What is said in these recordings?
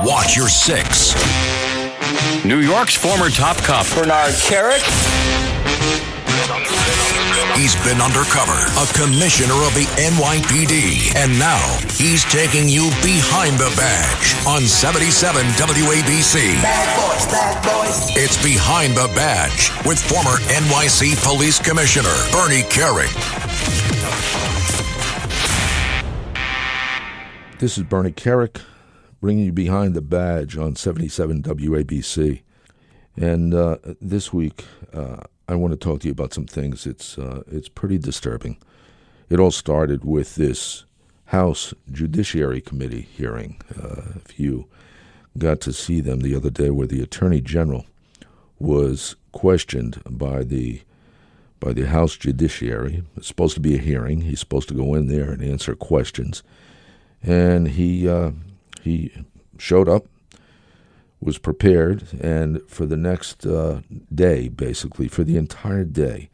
Watch your six. New York's former top cop, Bernard Kerik. He's been undercover, a commissioner of the NYPD, and now he's taking you behind the badge on 77 WABC. Bad boys. It's Behind the Badge with former NYC Police Commissioner Bernie Kerik. This is Bernie Kerik, bringing you Behind the Badge on 77 WABC. And this week, I want to talk to you about some things. It's pretty disturbing. It all started with this House Judiciary Committee hearing. If you got to see them the other day, where the Attorney General was questioned by the House Judiciary. It's supposed to be a hearing. He's supposed to go in there and answer questions. And he showed up, was prepared, and for the next day, basically, for the entire day,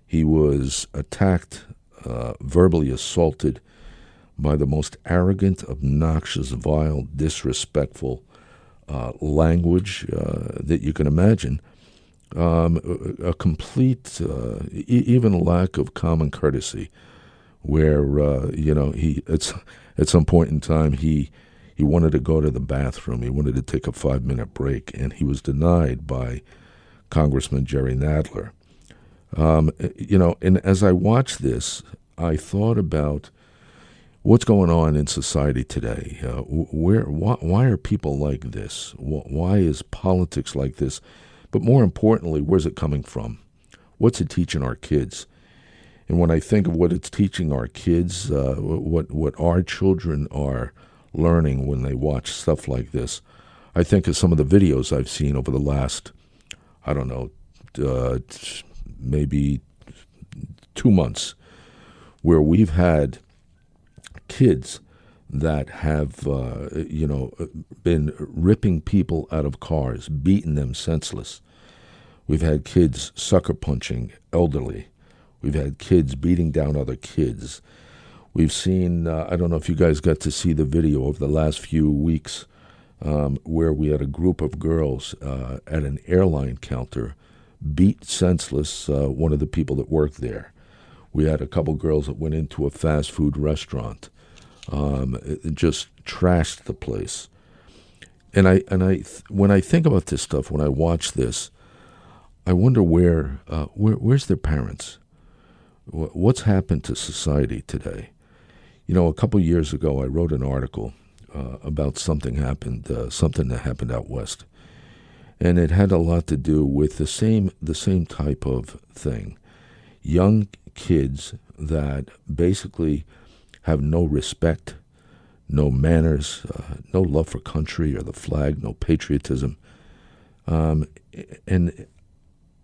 he was attacked, verbally assaulted by the most arrogant, obnoxious, vile, disrespectful language that you can imagine. A complete, even a lack of common courtesy, where he at some point in time he wanted to go to the bathroom. He wanted to take a 5-minute break, and he was denied by Congressman Jerry Nadler. And as I watched this, I thought about what's going on in society today. Why are people like this? Why is politics like this? But more importantly, where's it coming from? What's it teaching our kids? And when I think of what it's teaching our kids, what our children are learning when they watch stuff like this, I think of some of the videos I've seen over the last, maybe 2 months, where we've had kids that have, been ripping people out of cars, beating them senseless. We've had kids sucker punching elderly. We've had kids beating down other kids. We've seen, I don't know if you guys got to see the video over the last few weeks, where we had a group of girls at an airline counter beat senseless one of the people that worked there. We had a couple girls that went into a fast food restaurant, just trashed the place. And when I think about this stuff, when I watch this, I wonder where's their parents? What's happened to society today? A couple years ago, I wrote an article about something that happened out west, and it had a lot to do with the same type of thing. Young kids that basically have no respect, no manners, no love for country or the flag, no patriotism, and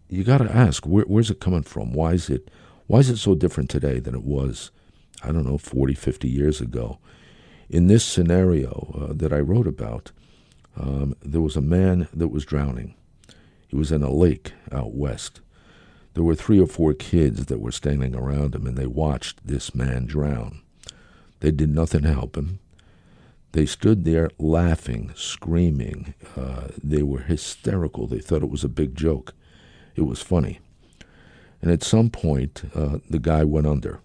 you got to ask, where's it coming from? Why is it so different today than it was, 40, 50 years ago? In this scenario that I wrote about, there was a man that was drowning. He was in a lake out west. There were 3 or 4 kids that were standing around him, and they watched this man drown. They did nothing to help him. They stood there laughing, screaming. They were hysterical. They thought it was a big joke. It was funny. And at some point, the guy went under.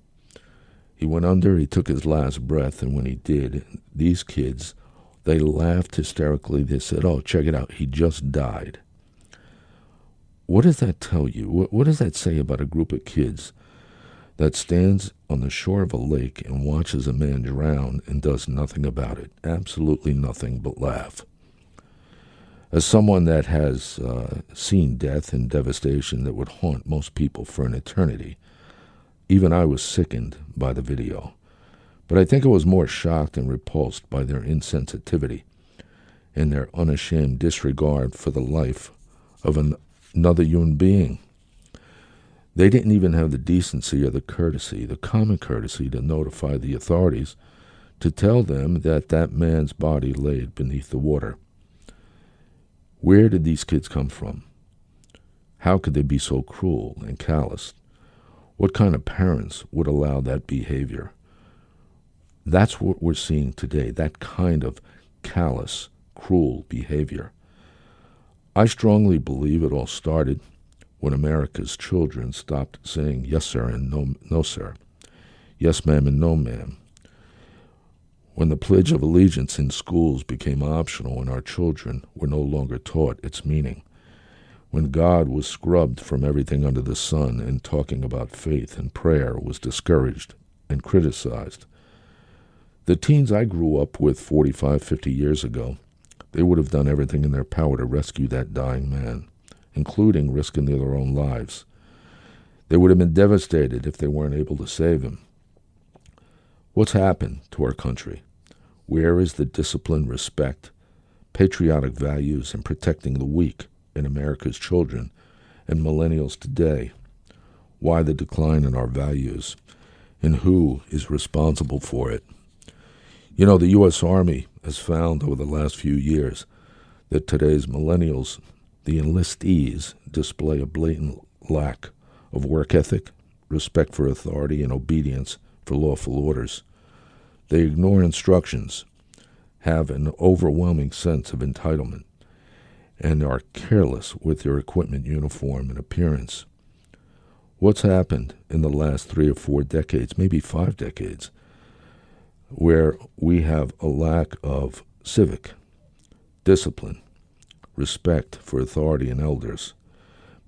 He went under, he took his last breath, and when he did, these kids, they laughed hysterically. They said, "Oh, check it out, he just died." What does that tell you? What does that say about a group of kids that stands on the shore of a lake and watches a man drown and does nothing about it? Absolutely nothing but laugh. As someone that has seen death and devastation that would haunt most people for an eternity, even I was sickened by the video. But I think I was more shocked and repulsed by their insensitivity and their unashamed disregard for the life of another human being. They didn't even have the decency or the courtesy, the common courtesy, to notify the authorities to tell them that that man's body laid beneath the water. Where did these kids come from? How could they be so cruel and callous? What kind of parents would allow that behavior? That's what we're seeing today, that kind of callous, cruel behavior. I strongly believe it all started when America's children stopped saying yes, sir, and no, sir, yes, ma'am, and no, ma'am. When the Pledge of Allegiance in schools became optional and our children were no longer taught its meaning. When God was scrubbed from everything under the sun and talking about faith and prayer was discouraged and criticized. The teens I grew up with 45, 50 years ago, they would have done everything in their power to rescue that dying man, including risking their own lives. They would have been devastated if they weren't able to save him. What's happened to our country? Where is the discipline, respect, patriotic values, and protecting the weak in America's children and millennials today? Why the decline in our values, and who is responsible for it? You know, the U.S. Army has found over the last few years that today's millennials, the enlistees, display a blatant lack of work ethic, respect for authority, and obedience for lawful orders. They ignore instructions, have an overwhelming sense of entitlement, and are careless with their equipment, uniform, and appearance. What's happened in the last 3 or 4 decades, maybe 5 decades, where we have a lack of civic discipline, respect for authority and elders?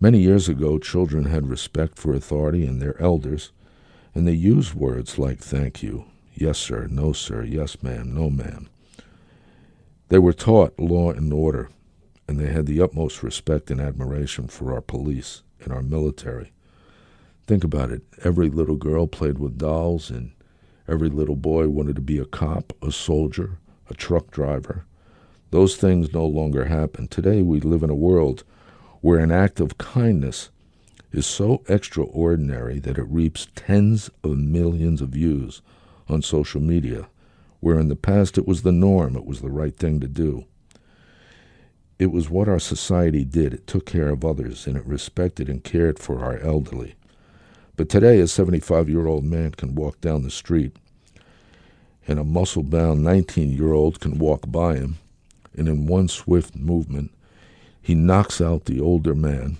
Many years ago, children had respect for authority and their elders, and they used words like thank you, yes, sir, no, sir, yes, ma'am, no, ma'am. They were taught law and order, and they had the utmost respect and admiration for our police and our military. Think about it. Every little girl played with dolls, and every little boy wanted to be a cop, a soldier, a truck driver. Those things no longer happen. Today we live in a world where an act of kindness is so extraordinary that it reaps tens of millions of views on social media, where in the past it was the norm, it was the right thing to do. It was what our society did. It took care of others, and it respected and cared for our elderly. But today a 75-year-old man can walk down the street, and a muscle-bound 19-year-old can walk by him, and in one swift movement, he knocks out the older man,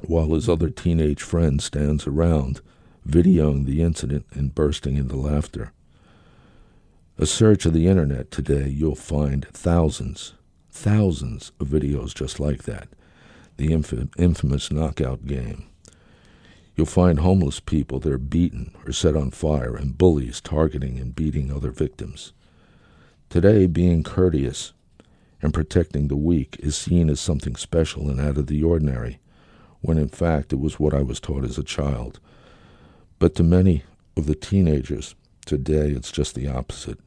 while his other teenage friend stands around, videoing the incident and bursting into laughter. A search of the internet today, you'll find thousands of videos just like that. The infamous knockout game. You'll find homeless people that are beaten or set on fire, and bullies targeting and beating other victims. Today, being courteous and protecting the weak is seen as something special and out of the ordinary, when in fact it was what I was taught as a child. But to many of the teenagers today, it's just the opposite.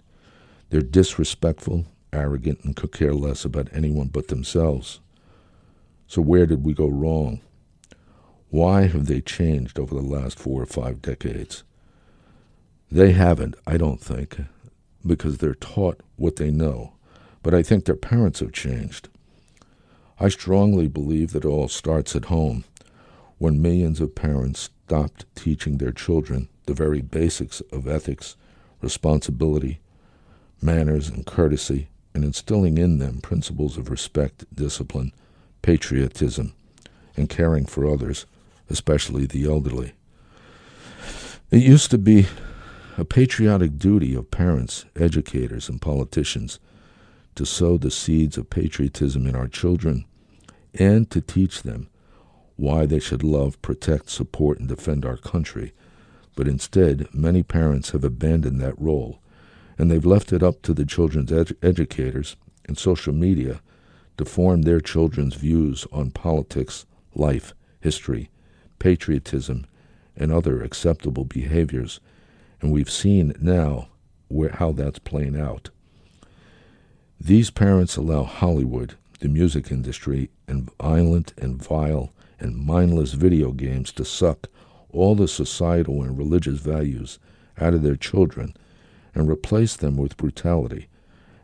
They're disrespectful, arrogant, and could care less about anyone but themselves. So where did we go wrong? Why have they changed over the last 4 or 5 decades? They haven't, I don't think, because they're taught what they know. But I think their parents have changed. I strongly believe that it all starts at home, when millions of parents stopped teaching their children the very basics of ethics, responsibility, manners, and courtesy, and instilling in them principles of respect, discipline, patriotism, and caring for others, especially the elderly. It used to be a patriotic duty of parents, educators, and politicians to sow the seeds of patriotism in our children and to teach them why they should love, protect, support, and defend our country. But instead, many parents have abandoned that role, and they've left it up to the children's educators and social media to form their children's views on politics, life, history, patriotism, and other acceptable behaviors. And we've seen now how that's playing out. These parents allow Hollywood, the music industry, and violent and vile and mindless video games to suck all the societal and religious values out of their children and replace them with brutality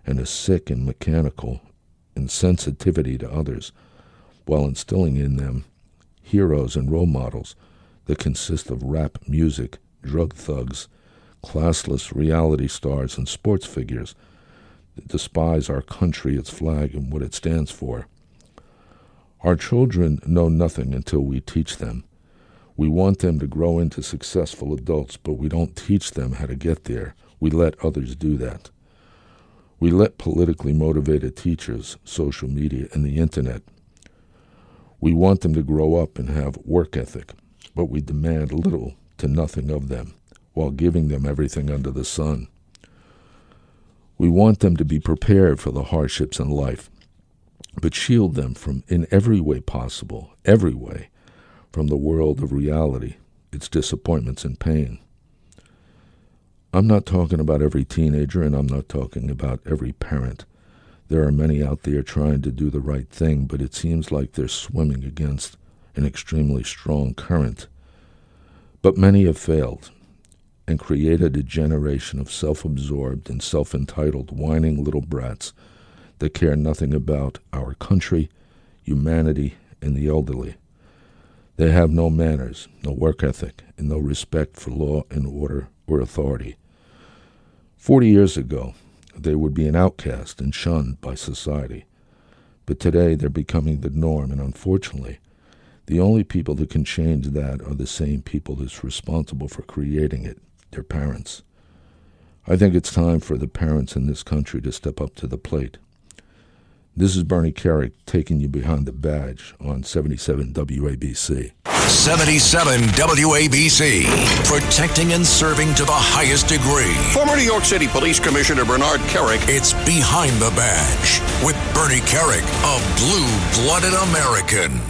and a sick and mechanical insensitivity to others, while instilling in them heroes and role models that consist of rap music, drug thugs, classless reality stars, and sports figures. despise our country, its flag, and what it stands for. Our children know nothing until we teach them. We want them to grow into successful adults, but we don't teach them how to get there. We let others do that. We let politically motivated teachers, social media, and the internet. We want them to grow up and have work ethic, but we demand little to nothing of them while giving them everything under the sun. We want them to be prepared for the hardships in life, but shield them from, in every way possible, every way, from the world of reality, its disappointments and pain. I'm not talking about every teenager, and I'm not talking about every parent. There are many out there trying to do the right thing, but it seems like they're swimming against an extremely strong current. But many have failed and created a generation of self-absorbed and self-entitled, whining little brats that care nothing about our country, humanity, and the elderly. They have no manners, no work ethic, and no respect for law and order or authority. 40 years ago, they would be an outcast and shunned by society. But today, they're becoming the norm, and unfortunately, the only people that can change that are the same people that's responsible for creating it, their parents. I think it's time for the parents in this country to step up to the plate. This is Bernie Kerik taking you behind the badge on 77 WABC. 77 WABC, protecting and serving to the highest degree. Former New York City Police Commissioner Bernard Kerik. It's Behind the Badge with Bernie Kerik, a blue-blooded American.